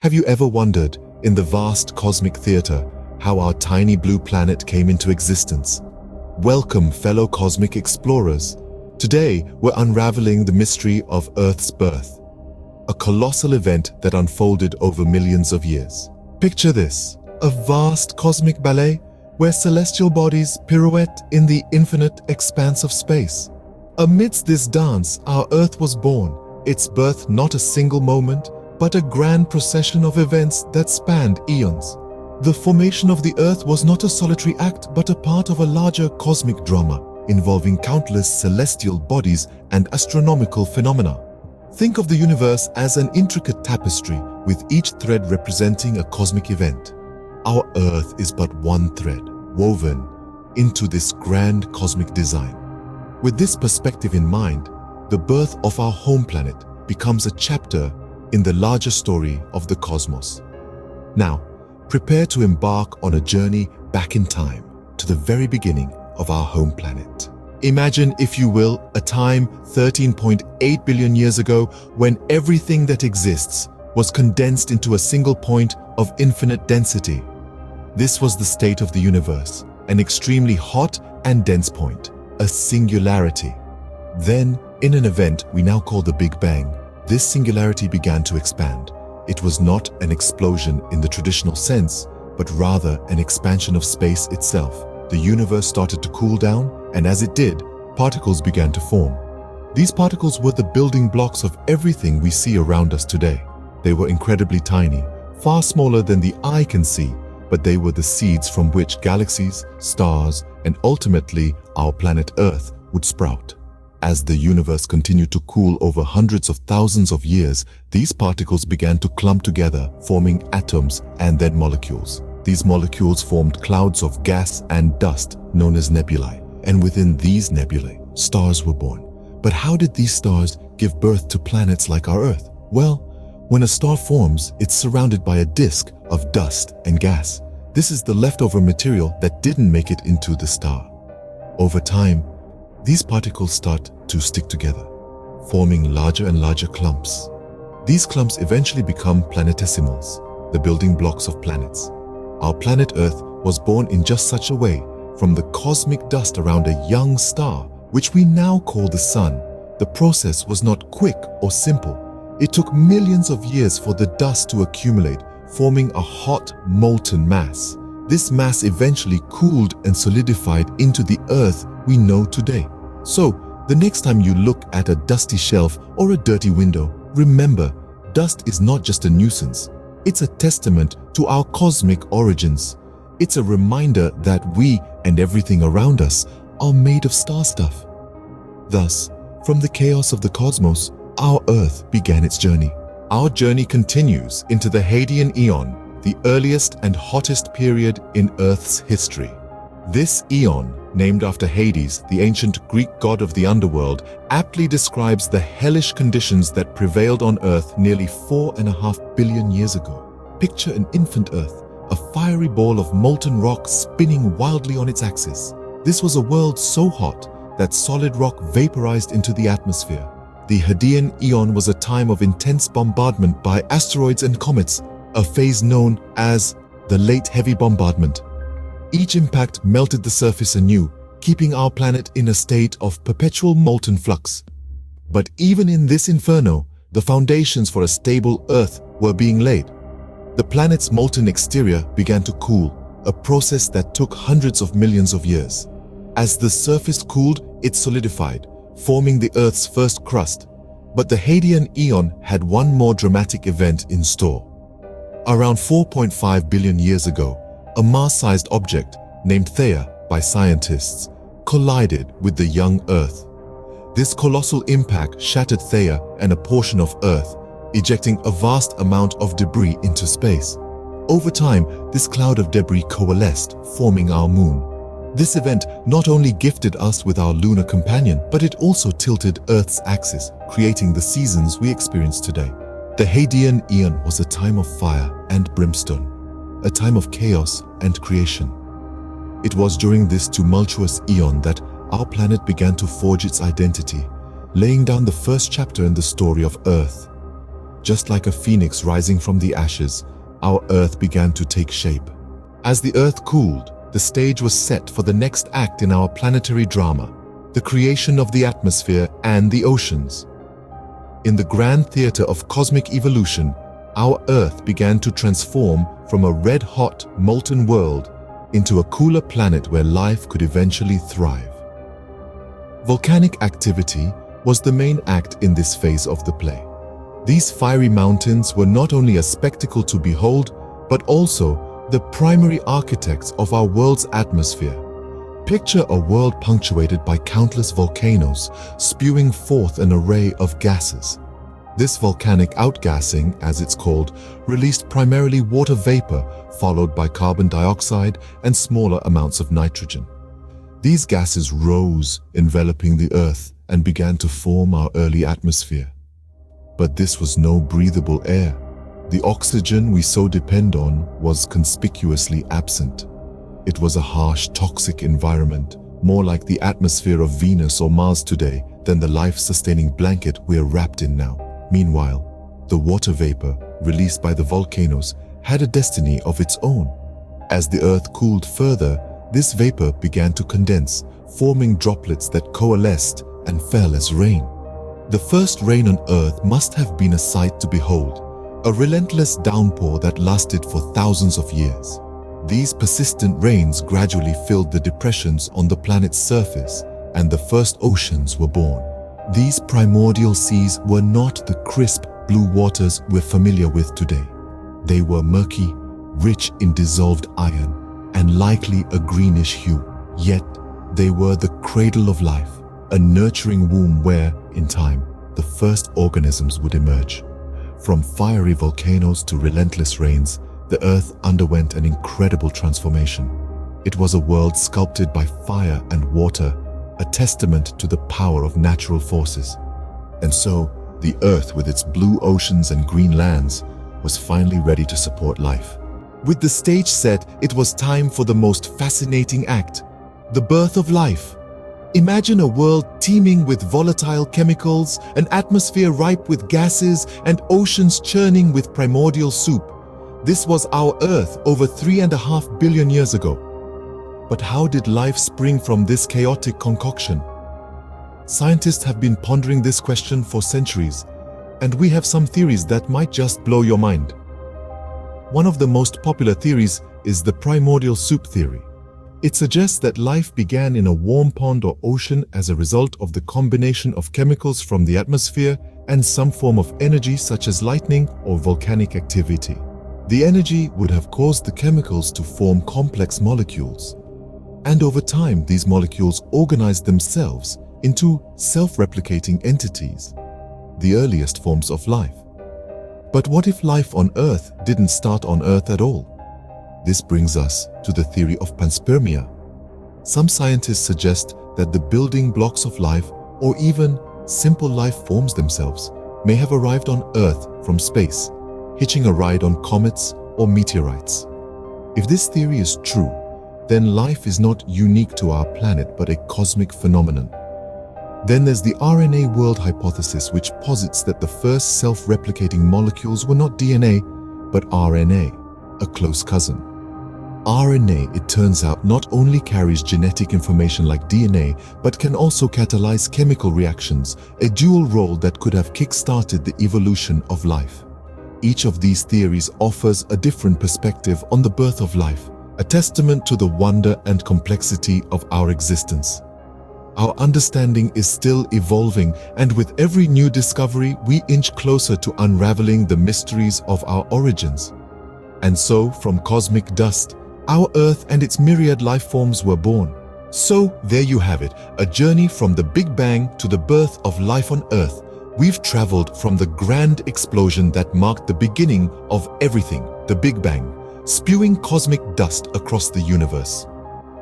Have you ever wondered, in the vast cosmic theater, how our tiny blue planet came into existence? Welcome, fellow cosmic explorers. Today, we're unraveling the mystery of Earth's birth, a colossal event that unfolded over millions of years. Picture this, a vast cosmic ballet where celestial bodies pirouette in the infinite expanse of space. Amidst this dance, our Earth was born, its birth not a single moment, but a grand procession of events that spanned eons. The formation of the Earth was not a solitary act, but a part of a larger cosmic drama involving countless celestial bodies and astronomical phenomena. Think of the universe as an intricate tapestry, with each thread representing a cosmic event. Our Earth is but one thread, woven into this grand cosmic design. With this perspective in mind, the birth of our home planet becomes a chapter in the larger story of the cosmos. Now, prepare to embark on a journey back in time to the very beginning of our home planet. Imagine, if you will, a time 13.8 billion years ago when everything that exists was condensed into a single point of infinite density. This was the state of the universe, an extremely hot and dense point, a singularity. Then, in an event we now call the Big Bang, this singularity began to expand. It was not an explosion in the traditional sense, but rather an expansion of space itself. The universe started to cool down, and as it did, particles began to form. These particles were the building blocks of everything we see around us today. They were incredibly tiny, far smaller than the eye can see, but they were the seeds from which galaxies, stars, and ultimately our planet Earth would sprout. As the universe continued to cool over hundreds of thousands of years, these particles began to clump together, forming atoms and then molecules. These molecules formed clouds of gas and dust known as nebulae, and within these nebulae, stars were born. But how did these stars give birth to planets like our Earth? Well, when a star forms, it's surrounded by a disk of dust and gas. This is the leftover material that didn't make it into the star. Over time, these particles start to stick together, forming larger and larger clumps. These clumps eventually become planetesimals, the building blocks of planets. Our planet Earth was born in just such a way, from the cosmic dust around a young star, which we now call the Sun. The process was not quick or simple. It took millions of years for the dust to accumulate, forming a hot, molten mass. This mass eventually cooled and solidified into the Earth we know today. So, the next time you look at a dusty shelf or a dirty window, remember, dust is not just a nuisance. It's a testament to our cosmic origins. It's a reminder that we and everything around us are made of star stuff. Thus, from the chaos of the cosmos, our Earth began its journey. Our journey continues into the Hadean Eon, the earliest and hottest period in Earth's history. This eon, named after Hades, the ancient Greek god of the underworld, aptly describes the hellish conditions that prevailed on Earth nearly 4.5 billion years ago. Picture an infant Earth, a fiery ball of molten rock spinning wildly on its axis. This was a world so hot that solid rock vaporized into the atmosphere. The Hadean Eon was a time of intense bombardment by asteroids and comets, a phase known as the Late Heavy Bombardment. Each impact melted the surface anew, keeping our planet in a state of perpetual molten flux. But even in this inferno, the foundations for a stable Earth were being laid. The planet's molten exterior began to cool, a process that took hundreds of millions of years. As the surface cooled, it solidified, forming the Earth's first crust. But the Hadean Eon had one more dramatic event in store. Around 4.5 billion years ago, a Mars-sized object, named Theia by scientists, collided with the young Earth. This colossal impact shattered Theia and a portion of Earth, ejecting a vast amount of debris into space. Over time, this cloud of debris coalesced, forming our moon. This event not only gifted us with our lunar companion, but it also tilted Earth's axis, creating the seasons we experience today. The Hadean Eon was a time of fire and brimstone, a time of chaos and creation. It was during this tumultuous eon that our planet began to forge its identity, laying down the first chapter in the story of Earth. just like a phoenix rising from the ashes, our Earth began to take shape. As the Earth cooled, the stage was set for the next act in our planetary drama, the creation of the atmosphere and the oceans. In the grand theater of cosmic evolution, our Earth began to transform from a red-hot, molten world into a cooler planet where life could eventually thrive. Volcanic activity was the main act in this phase of the play. These fiery mountains were not only a spectacle to behold, but also the primary architects of our world's atmosphere. Picture a world punctuated by countless volcanoes, spewing forth an array of gases. This volcanic outgassing, as it's called, released primarily water vapor, followed by carbon dioxide and smaller amounts of nitrogen. These gases rose, enveloping the Earth, and began to form our early atmosphere. But this was no breathable air. The oxygen we so depend on was conspicuously absent. It was a harsh, toxic environment, more like the atmosphere of Venus or Mars today than the life-sustaining blanket we're wrapped in now. Meanwhile, the water vapor released by the volcanoes had a destiny of its own. As the Earth cooled further, this vapor began to condense, forming droplets that coalesced and fell as rain. The first rain on Earth must have been a sight to behold, a relentless downpour that lasted for thousands of years. These persistent rains gradually filled the depressions on the planet's surface, and the first oceans were born. These primordial seas were not the crisp blue waters we're familiar with today. They were murky, rich in dissolved iron, and likely a greenish hue. Yet, they were the cradle of life, a nurturing womb where, in time, the first organisms would emerge. From fiery volcanoes to relentless rains, the Earth underwent an incredible transformation. It was a world sculpted by fire and water, a testament to the power of natural forces. And so, the Earth, with its blue oceans and green lands, was finally ready to support life. With the stage set, it was time for the most fascinating act, the birth of life. Imagine a world teeming with volatile chemicals, an atmosphere ripe with gases, and oceans churning with primordial soup. This was our Earth over 3.5 billion years ago. But how did life spring from this chaotic concoction? Scientists have been pondering this question for centuries, and we have some theories that might just blow your mind. One of the most popular theories is the primordial soup theory. It suggests that life began in a warm pond or ocean as a result of the combination of chemicals from the atmosphere and some form of energy such as lightning or volcanic activity. The energy would have caused the chemicals to form complex molecules. And over time, these molecules organized themselves into self-replicating entities, the earliest forms of life. But what if life on Earth didn't start on Earth at all? This brings us to the theory of panspermia. Some scientists suggest that the building blocks of life, or even simple life forms themselves, may have arrived on Earth from space, hitching a ride on comets or meteorites. If this theory is true, then life is not unique to our planet but a cosmic phenomenon. Then there's the RNA world hypothesis, which posits that the first self-replicating molecules were not DNA, but RNA, a close cousin. RNA, it turns out, not only carries genetic information like DNA, but can also catalyze chemical reactions, a dual role that could have kick-started the evolution of life. Each of these theories offers a different perspective on the birth of life, a testament to the wonder and complexity of our existence. Our understanding is still evolving, and with every new discovery, we inch closer to unraveling the mysteries of our origins. And so, from cosmic dust, our Earth and its myriad life forms were born. So, there you have it, a journey from the Big Bang to the birth of life on Earth. We've traveled from the grand explosion that marked the beginning of everything, the Big Bang, spewing cosmic dust across the universe.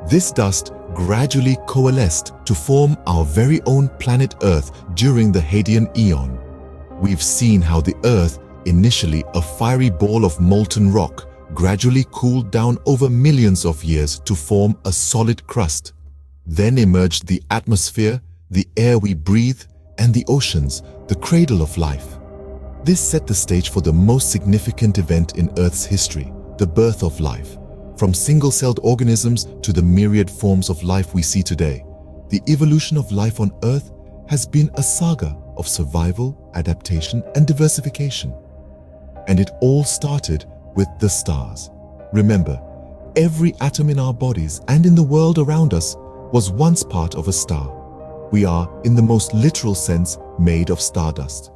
This dust gradually coalesced to form our very own planet Earth during the Hadean Eon. We've seen how the Earth, initially a fiery ball of molten rock, gradually cooled down over millions of years to form a solid crust. Then emerged the atmosphere, the air we breathe, and the oceans, the cradle of life. This set the stage for the most significant event in Earth's history, the birth of life. From single-celled organisms to the myriad forms of life we see today, the evolution of life on Earth has been a saga of survival, adaptation, and diversification. And it all started with the stars. Remember, every atom in our bodies and in the world around us was once part of a star. We are, in the most literal sense, made of stardust.